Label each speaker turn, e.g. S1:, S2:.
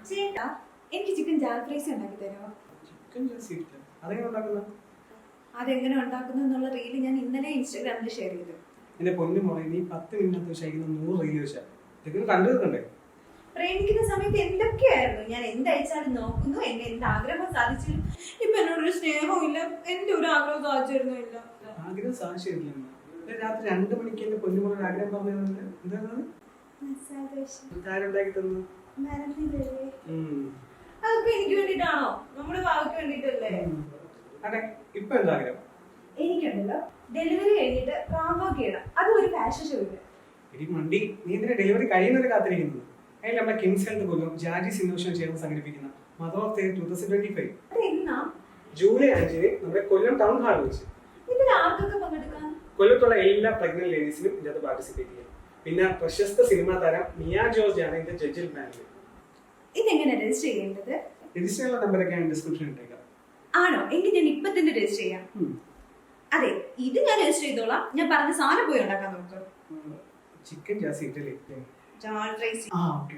S1: ചേട്ടാ എനിക്ക് chicken ജാൽ fries ഉണ്ടാക്കി തരുമോ?
S2: ചിക്കൻ ജാസിയിട്ട് അതെങ്ങനെ ഉണ്ടാക്കുന്നത്?
S1: അതെങ്ങനെ ഉണ്ടാക്കുന്നു എന്നുള്ള റീല് ഞാൻ ഇന്നലെ ഇൻസ്റ്റാഗ്രാമിൽ ഷെയർ ചെയ്തു.
S2: എന്റെ പൊന്നു മോളെ, നീ 10 മിനിറ്റ് വെച്ചയക്കുന്ന 100 റീൽ വെച്ചാൽ ഇതൊക്കെ കണ്ടു തീർക്കണ്ടേ?
S1: പ്രേമിക്കുന്ന സമയത്ത് എന്തൊക്കെയായിരുന്നു, ഞാൻ എന്തയച്ചാലും നോക്കുന്നു, എന്റെ എന്ത് ആഗ്രഹം സാധിച്ചില്ല. ഇപ്പൊ എന്നോടൊരു സ്നേഹവും ഇല്ല, എന്റെ ഒരു ആഗ്രഹം സാധിച്ചിരുന്നില്ല.
S2: ആഗ്രഹം സാധിച്ചിട്ടില്ല. രാത്രി 2 മണിക്ക് എന്റെ പൊന്നുമോളെ ആഗ്രഹം പറഞ്ഞത് എന്താണ്? ആരുണ്ടാക്കി തന്നു?
S1: അതൊക്കെ എനിക്ക് വേണ്ടിട്ടാണോ? നമ്മുടെ ഭാവിക്ക് വേണ്ടിട്ടല്ലേ?
S2: അതെ, ഇപ്പൊ എന്താ ആഗ്രഹം?
S1: എനിക്കുണ്ടല്ലോ ഡെലിവറി കഴിഞ്ഞിട്ട് റാംവാക്ക് ചെയ്യണം, അതും ഒരു ഫാഷൻ ഷോയില്.
S2: ഇടി മണ്ടി, നീ ഇതിന്റെ ഡെലിവറി കഴിയുന്നവരെ കാത്തിരിക്കുന്നത്. അതിൽ നമ്മുടെ കിംസ് ഹെൽത്ത് കൊല്ലം ജാജീസ് ഇന്നോവേഷൻ ചേർന്ന് സംഘടിപ്പിക്കുന്ന മദർ ഓഫ് ദേ 2025
S1: അതെന്നാ?
S2: ജൂലൈ 5 നമ്മുടെ കൊല്ലം ടൗൺ ഹാളിൽ വെച്ച്.
S1: ഇതിൽ ആർക്കൊക്കെ പങ്കെടുക്കാം?
S2: കൊല്ലത്തുള്ള എല്ലാ പ്രഗ്നന്റ് ലേഡീസിനും ഇതിനകത്ത് പാർട്ടിസിപ്പേറ്റ് ചെയ്യാം. പിന്നെ പ്രശസ്ത സിനിമാ താരം മിയ ജോർജ് ആണ് ഇതിന്റെ ജഡ്ജിൽ പാനലിൽ.
S1: ഇതെങ്ങനെ രജിസ്റ്റർ ചെയ്യേണ്ടത്?
S2: രജിസ്റ്റർ ചെയ്യാനുള്ള നമ്പറൊക്കെ ഞാൻ ഡിസ്ക്രിപ്ഷനിൽ ഇട്ടേക്കാം.
S1: ആണോ? എങ്കിൽ ഞാൻ ഇപ്പൊ തന്നെ രജിസ്റ്റർ ചെയ്യാം. അതെ, ഇത് ഞാൻ രജിസ്റ്റർ ചെയ്തോളാം. ഞാൻ പറഞ്ഞ സാധനം പോയി ഉണ്ടാക്കാൻ നോക്കാം.
S2: ചിക്കൻ ജാസി ഇട്ടല്ലേ?
S1: ജാൽ ഫ്രൈസ്.
S2: ആ, ഓക്കെ.